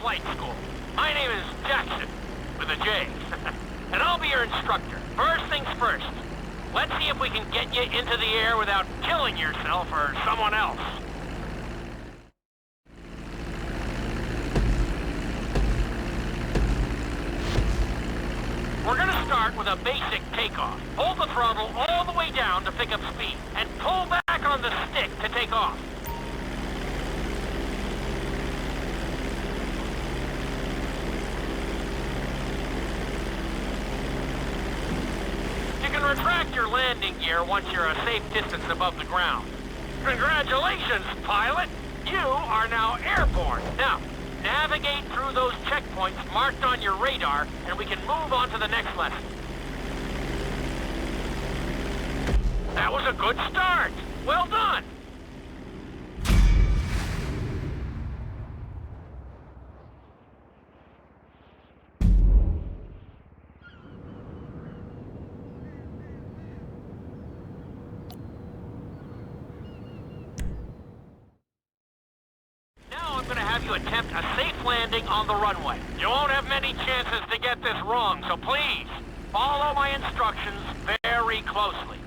flight school. My name is Jackson, with a J. And I'll be your instructor. First things first. Let's see if we can get you into the air without killing yourself or someone else. We're gonna start with a basic takeoff. Hold the throttle all the way down to pick up speed, and pull back on the stick to take off. You can retract your landing gear once you're a safe distance above the ground. Congratulations, pilot! You are now airborne. Now, navigate through those checkpoints marked on your radar, and we can move on to the next lesson. That was a good start. Well done. I'm going to have you attempt a safe landing on the runway. You won't have many chances to get this wrong, so please, follow my instructions very closely.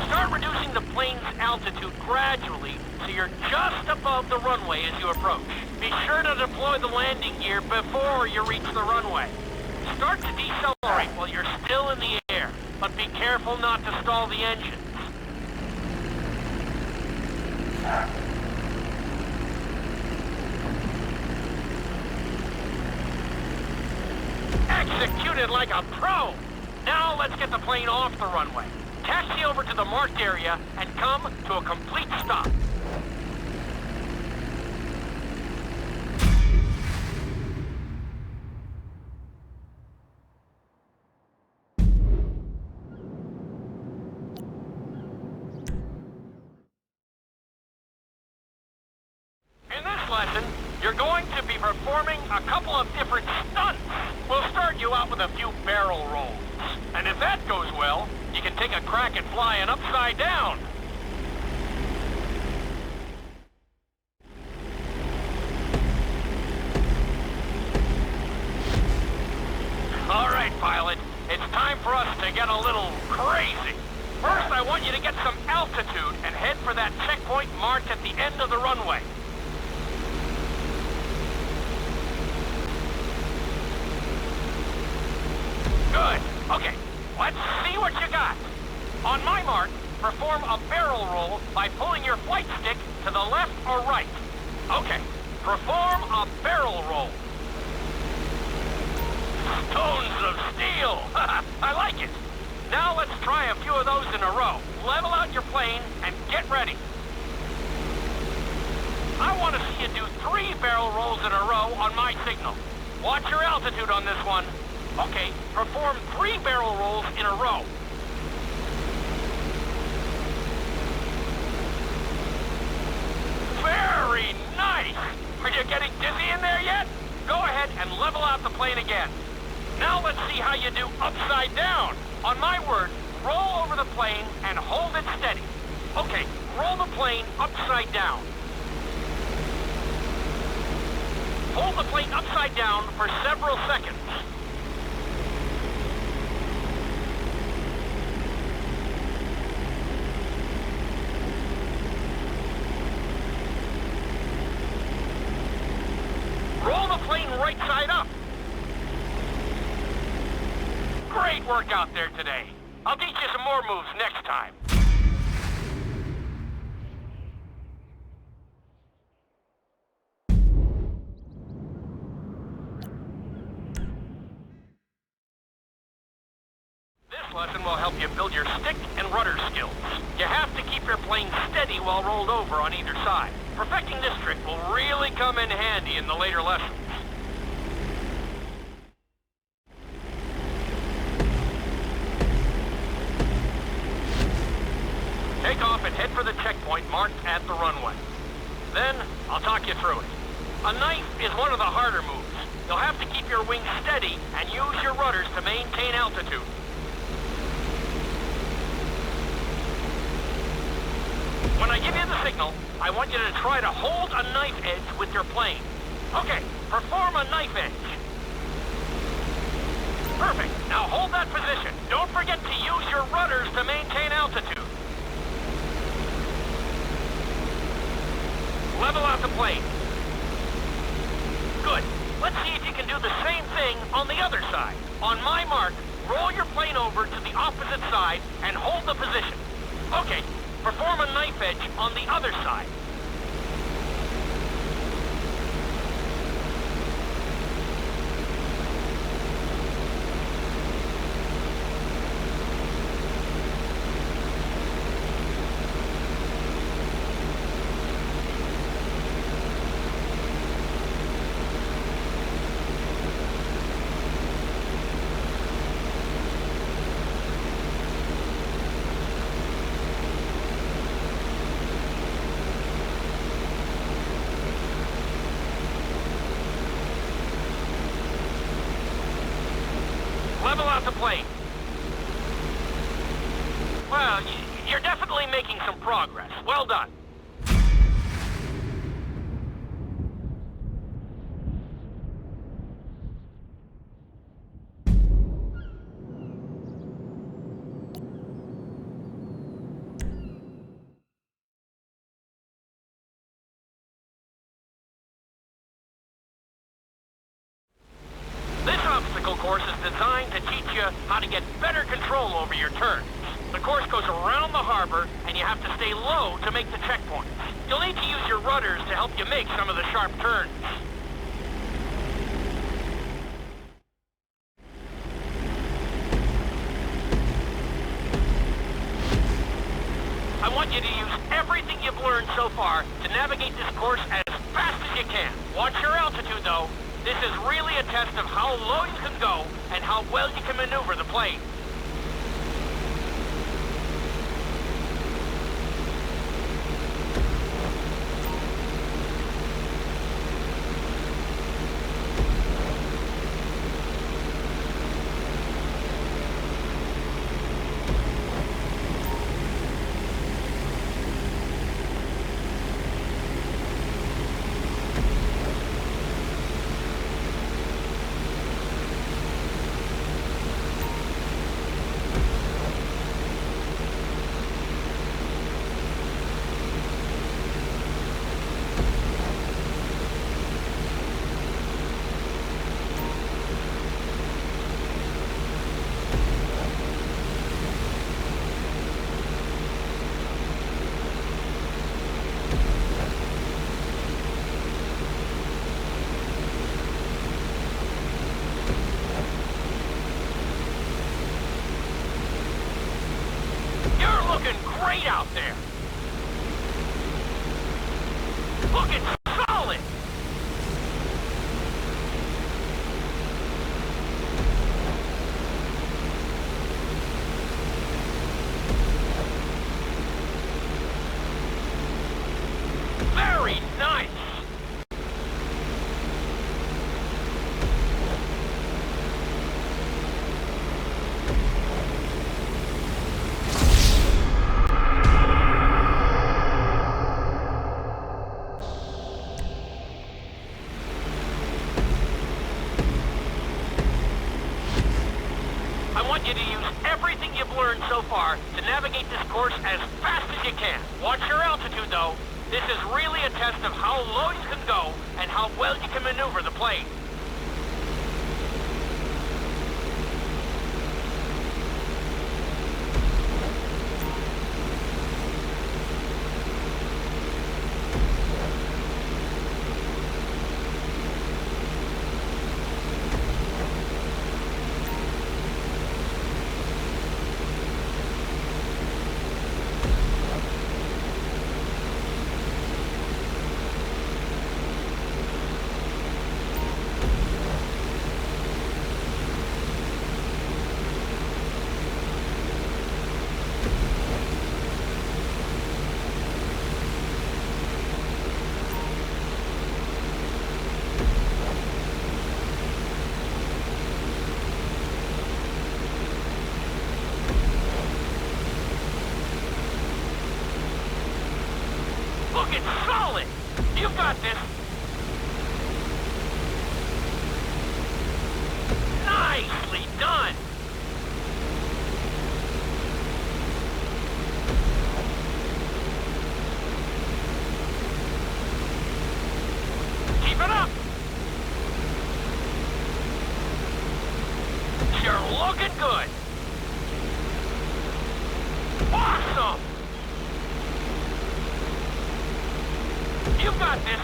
Start reducing the plane's altitude gradually so you're just above the runway as you approach. Be sure to deploy the landing gear before you reach the runway. Start to decelerate while you're still in the air, but be careful not to stall the engines. Executed like a pro! Now let's get the plane off the runway. Taxi over to the marked area and come to a complete stop. Lesson, you're going to be performing a couple of different stunts. We'll start you out with a few barrel rolls. And if that goes well, you can take a crack at flying upside down. All right, pilot. It's time for us to get a little crazy. First, I want you to get some altitude and head for that checkpoint marked at the end of the runway. Good. Okay, let's see what you got. On my mark, perform a barrel roll by pulling your flight stick to the left or right. Okay, perform a barrel roll. Stones of steel. I like it. Now let's try a few of those in a row. Level out your plane and get ready. I want to see you do 3 barrel rolls in a row on my signal. Watch your altitude on this one. Okay, perform 3 barrel rolls in a row. Very nice! Are you getting dizzy in there yet? Go ahead and level out the plane again. Now let's see how you do upside down. On my word, roll over the plane and hold it steady. Okay, roll the plane upside down. Hold the plane upside down for several seconds. Roll the plane right side up. Great work out there today. I'll teach you some more moves next time. This lesson will help you build your stick and rudder skills. You have to keep your plane steady while rolled over on either side. Perfecting this trick will really come in handy in the later lessons. Take off and head for the checkpoint marked at the runway. Then, I'll talk you through it. A knife is one of the harder moves. You'll have to keep your wings steady and use your rudders to maintain altitude. When I give you the signal, I want you to try to hold a knife edge with your plane. Okay, perform a knife edge. Perfect. Now hold that position. Don't forget to use your rudders to maintain altitude. Level out the plane. Good. Let's see if you can do the same thing on the other side. On my mark, roll your plane over to the opposite side and hold the position. Okay, perform a knife edge on the other side. Level out the plane. Well, you're definitely making some progress. Well done. This obstacle course is designed to teach you how to get better control over your turns. The course goes around the harbor, and you have to stay low to make the checkpoints. You'll need to use your rudders to help you make some of the sharp turns. I want you to use everything you've learned so far to navigate this course as fast as you can. Watch your altitude, though. This is really a test of how low you can go and how well you can maneuver the plane. Great out there. Looking solid. Very nice. I want you to use everything you've learned so far to navigate this course as fast as you can. Watch your altitude, though. This is really a test of how low you can go and how well you can maneuver the plane. You're looking good. Awesome. You got this.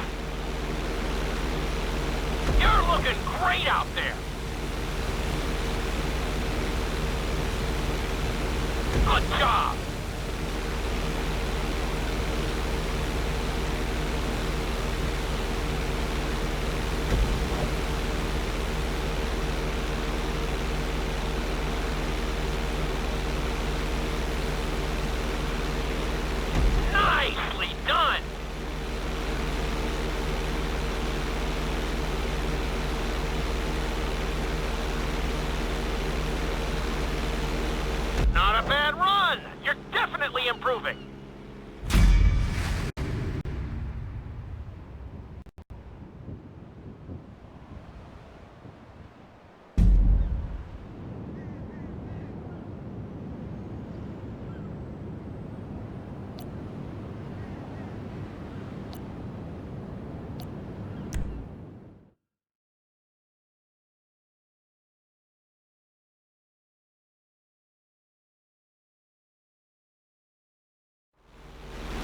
You're looking great out there. Good job. Nicely done. Not a bad run. You're definitely improving.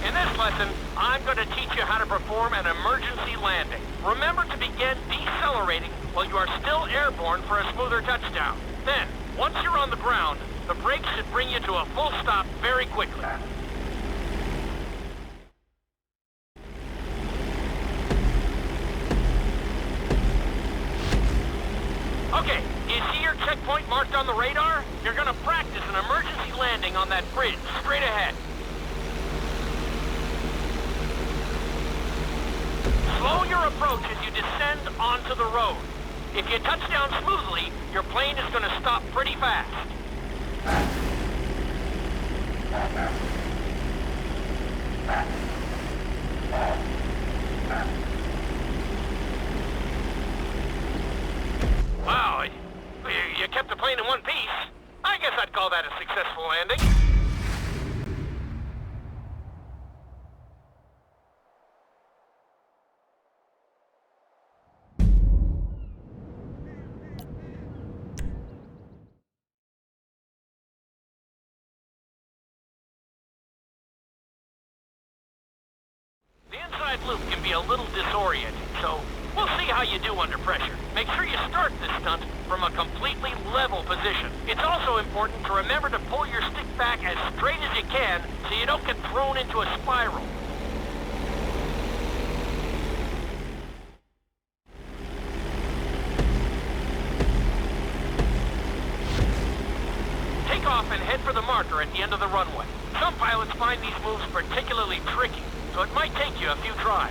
In this lesson, I'm going to teach you how to perform an emergency landing. Remember to begin decelerating while you are still airborne for a smoother touchdown. Then, once you're on the ground, the brakes should bring you to a full stop very quickly. Okay, do you see your checkpoint marked on the radar? You're going to practice an emergency landing on that bridge, straight ahead. Slow your approach as you descend onto the road. If you touch down smoothly, your plane is going to stop pretty fast. Wow, you kept the plane in one piece. I guess I'd call that a successful landing. The inside loop can be a little disorienting, so we'll see how you do under pressure. Make sure you start this stunt from a completely level position. It's also important to remember to pull your stick back as straight as you can so you don't get thrown into a spiral. Take off and head for the marker at the end of the runway. Some pilots find these moves particularly tricky, so it might take you a few tries.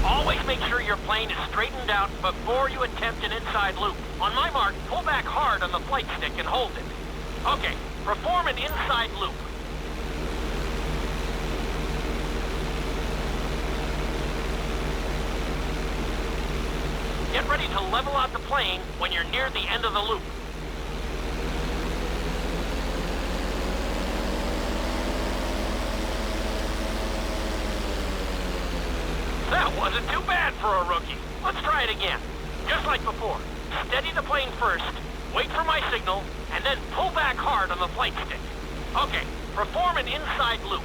Always make sure your plane is straightened out before you attempt an inside loop. On my mark, pull back hard on the flight stick and hold it. Okay, perform an inside loop. Get ready to level out the plane when you're near the end of the loop. That wasn't too bad for a rookie. Let's try it again. Just like before. Steady the plane first, wait for my signal, and then pull back hard on the flight stick. Okay, perform an inside loop.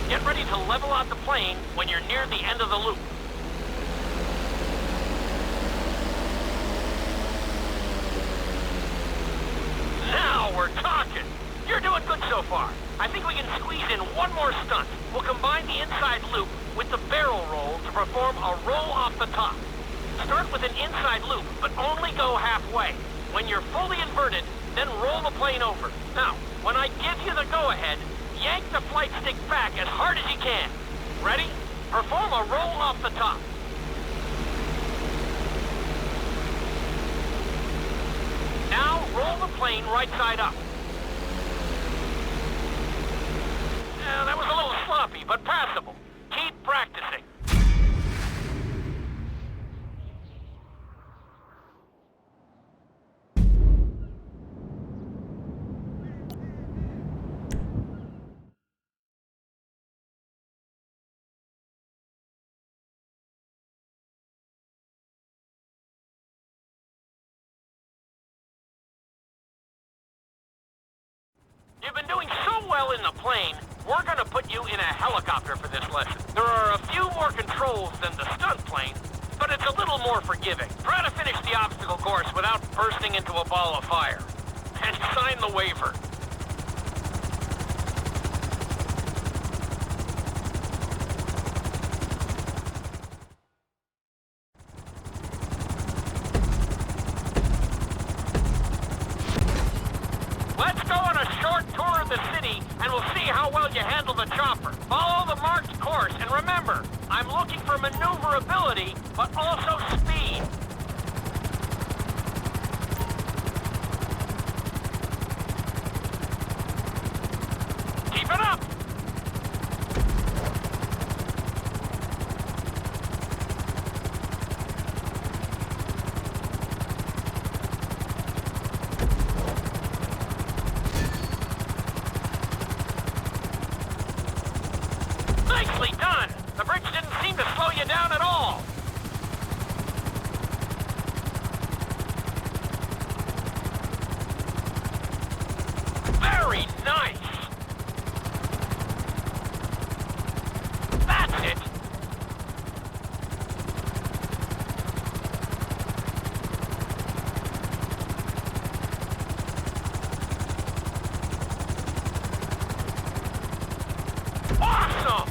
Get ready to level out the plane when you're near the end of the loop. Now we're talking. You're doing good so far. I think we can squeeze in one more stunt. We'll combine the inside loop with the barrel roll to perform a roll off the top. Start with an inside loop, but only go halfway. When you're fully inverted, then roll the plane over. Now, when I give you the go-ahead, yank the flight stick back as hard as you can. Ready? Perform a roll off the top. Now roll the plane right side up. That was a little sloppy, but passable. Keep practicing. You've been doing so well in the plane, we're gonna put you in a helicopter for this lesson. There are a few more controls than the stunt plane, but it's a little more forgiving. Try to finish the obstacle course without bursting into a ball of fire. And sign the waiver. Let's go on a short tour of the city, and we'll see how well you handle the chopper. Follow the marked course, and remember, I'm looking for maneuverability, but also speed. Keep it up! Nicely done! The bridge didn't seem to slow you down at all. Very nice! That's it! Awesome!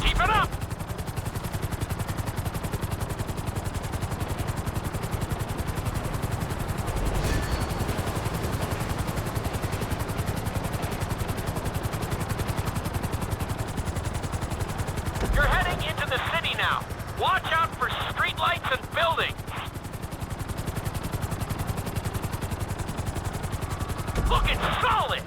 Keep it up! You're heading into the city now. Watch out for streetlights and buildings. Looking solid!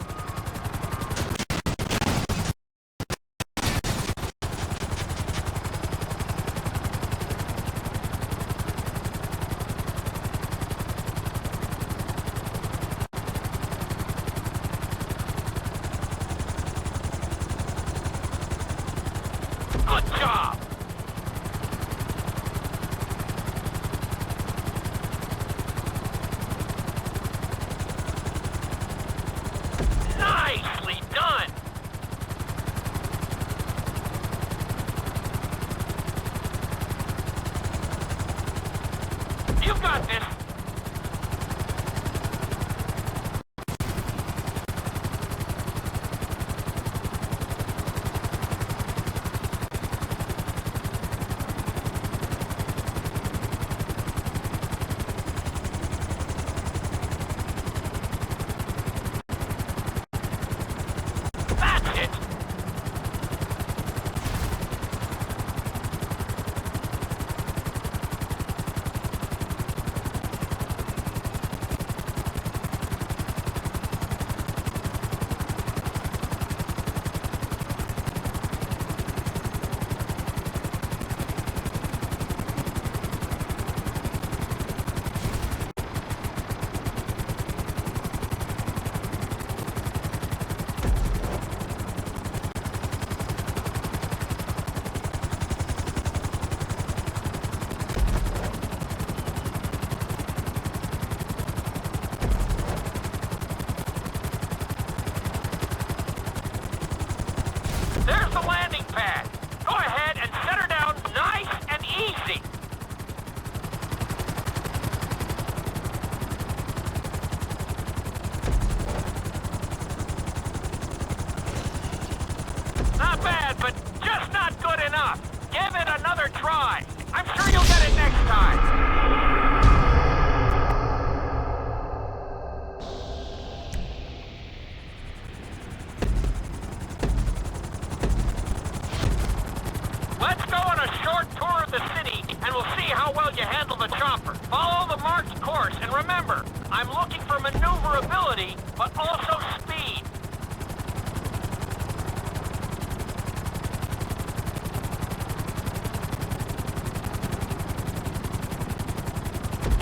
Good job! Nicely done! You've got this! That's it! go on a short tour of the city, and we'll see how well you handle the chopper. Follow the marked course, and remember, I'm looking for maneuverability, but also speed.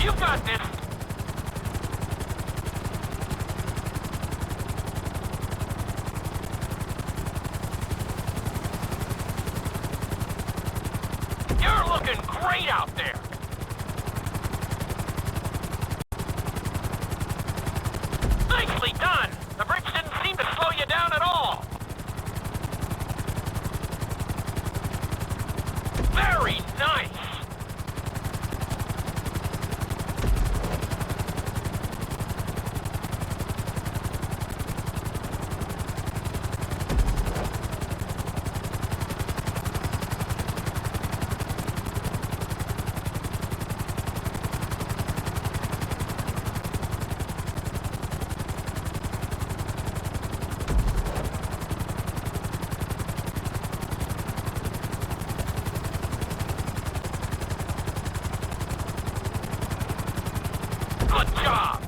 You've got this. You're looking great out there. Nicely done. The bridge didn't seem to slow you down at all. Very nice. Good job!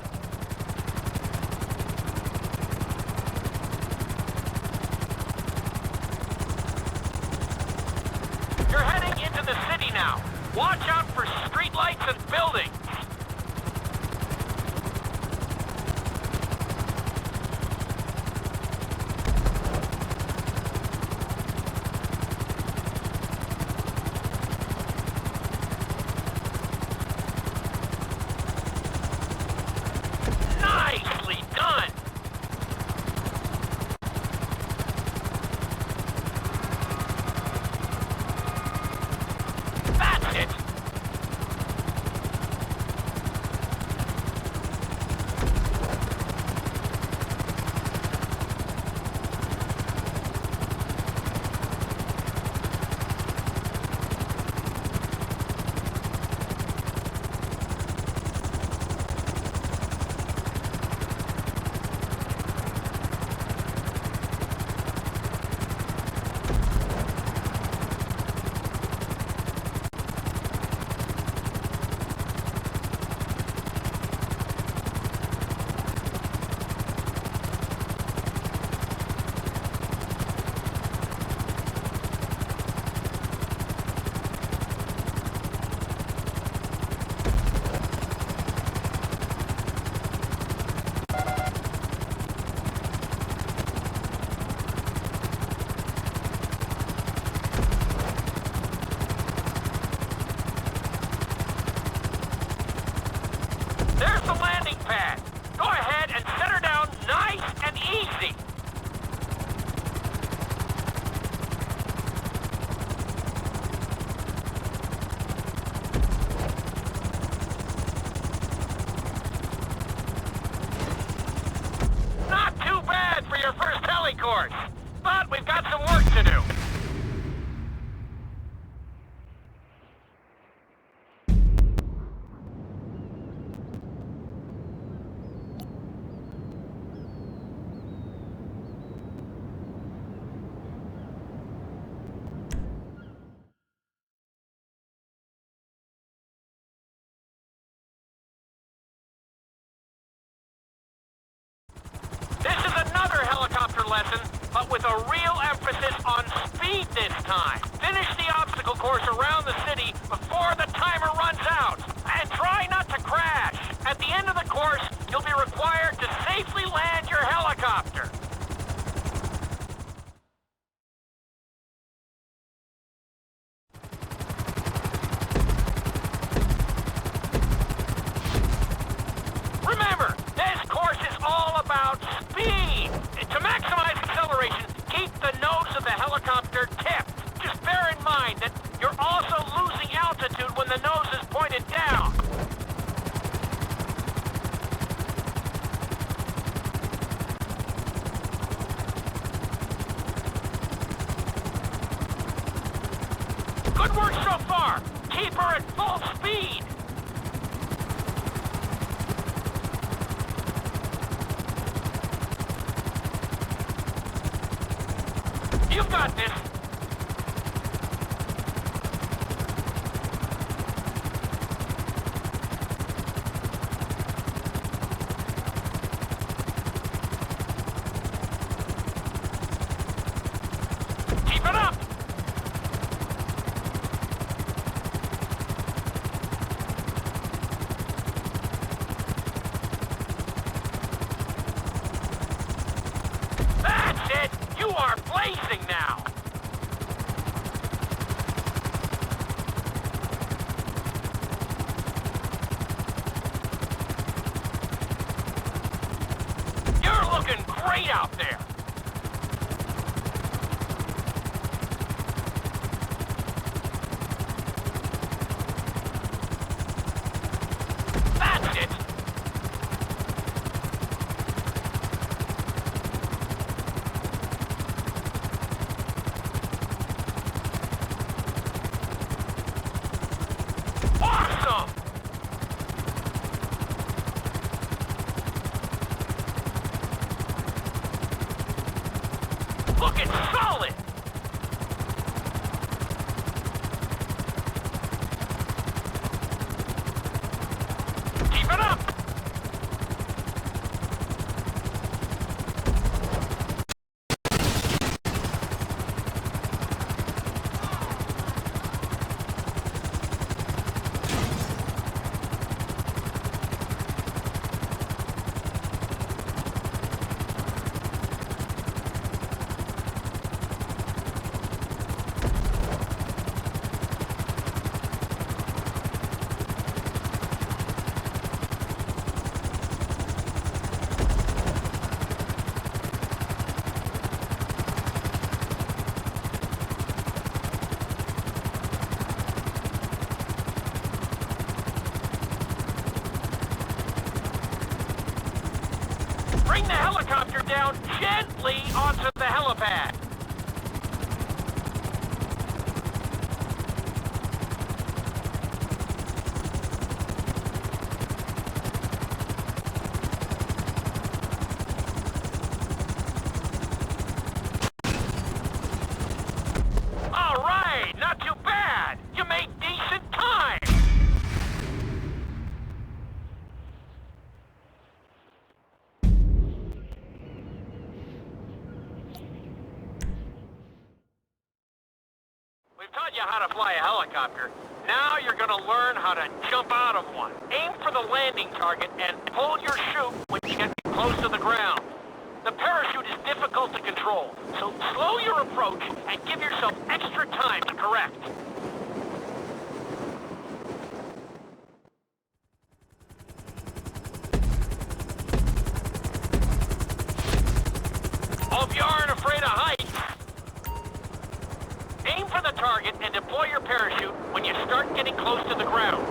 You're heading into the city now. Watch out for streetlights and buildings. Nicely done! That's it! There's the landing pad. Go ahead and set her down nice and easy. Not too bad for your first heli course, but we've got some work to do. This is another helicopter lesson, but with a real emphasis on speed this time. Finish the obstacle course around the city before the timer runs out. And try not to crash. At the end of the course, you'll be required to safely land your helicopter. Remember, this course is all about speed. To maximize acceleration, keep the nose of the helicopter tipped. Just bear in mind that you're also losing altitude when the nose is pointed down. Good work so far. Keep her at full speed. You've got this. great out there. That's it. Awesome! Looking solid! Keep it up! Bring the helicopter down gently onto the helipad. All right, not too bad. You made decent time. We've taught you how to fly a helicopter. Now you're gonna learn how to jump out of one. Aim for the landing target and pull your chute when you get close to the ground. The parachute is difficult to control, so slow your approach and give yourself extra time to correct. Hope you aren't afraid of heights. Aim for the target and deploy your parachute when you start getting close to the ground.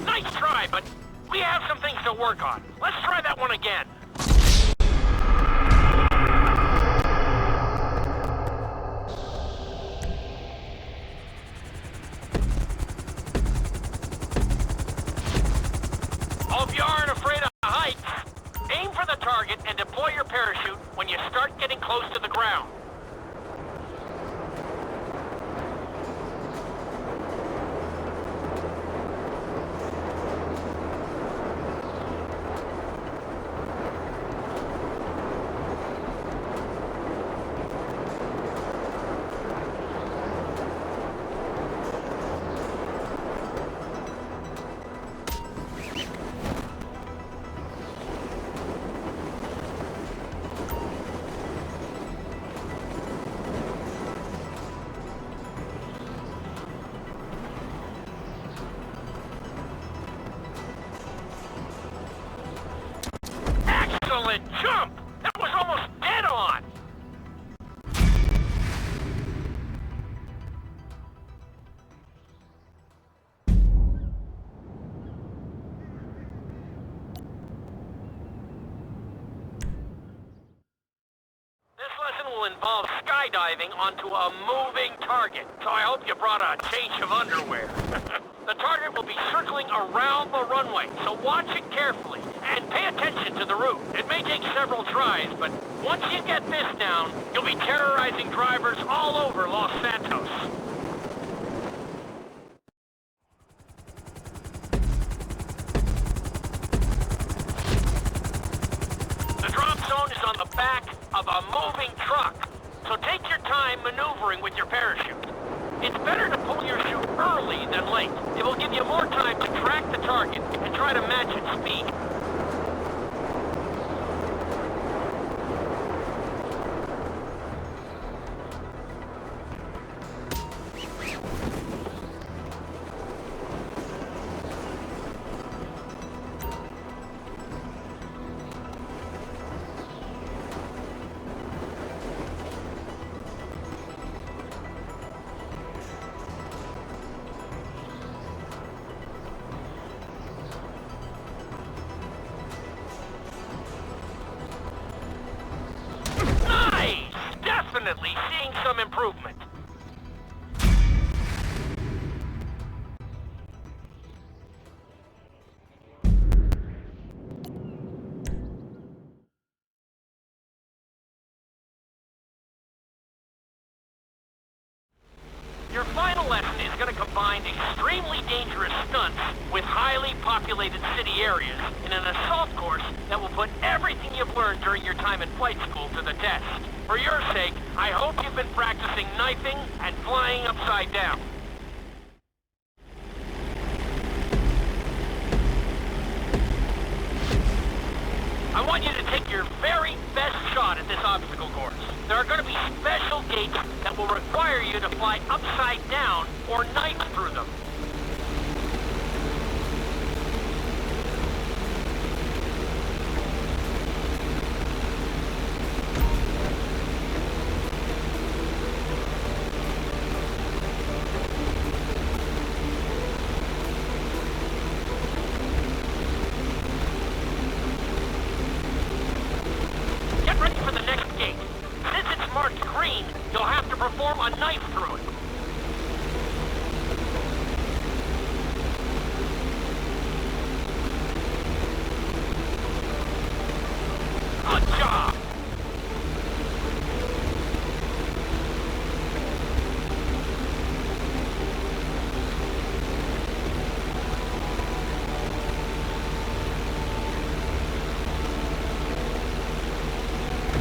Nice try, but we have some things to work on. Let's try that one again. Hope you aren't afraid of heights. Aim for the target and deploy your parachute when you start getting close to the ground. Excellent jump! That was almost dead on! This lesson will involve skydiving onto a moving target, so I hope you brought a change of underwear. The target will be circling around the runway, so watch it carefully and pay attention to the route. It may take several tries, but once you get this down, you'll be terrorizing drivers all over Los Santos. The drop zone is on the back of a moving truck, so take your time maneuvering with your parachute. It's better to pull your chute early than late. It will give you more time to track the target and try to match its speed. Definitely seeing some improvement. Your final lesson is going to combine extremely dangerous stunts with highly populated city areas in an assault course that will put everything you've learned during your time in flight school to the test. For your sake, I hope you've been practicing knifing and flying upside down. I want you to take your very best shot at this obstacle course. There are going to be special gates that will require you to fly upside down or knife through them. You'll have to perform a knife through it. Good job!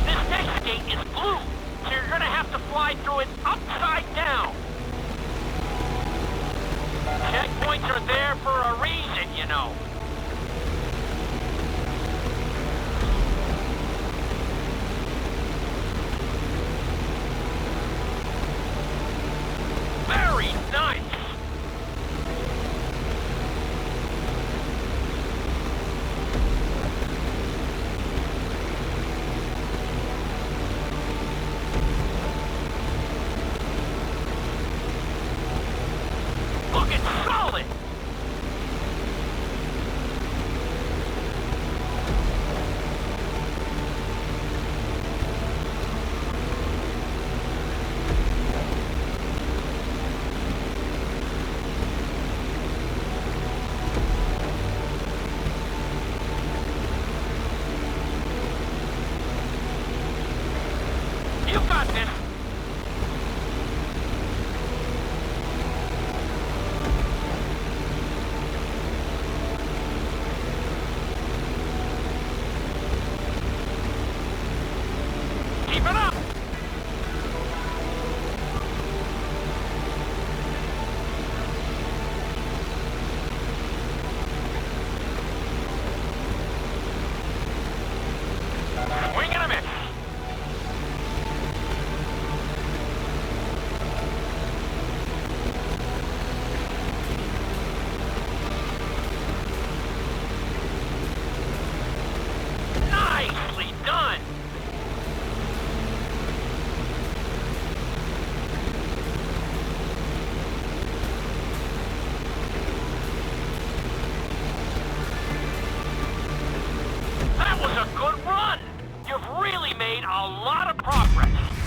This next gate is blue. So you're gonna have to fly through it upside down. Checkpoints are there for a reason, you know. Very nice. Solid! You got this! Keep it up! Swing and a miss! Good run! You've really made a lot of progress.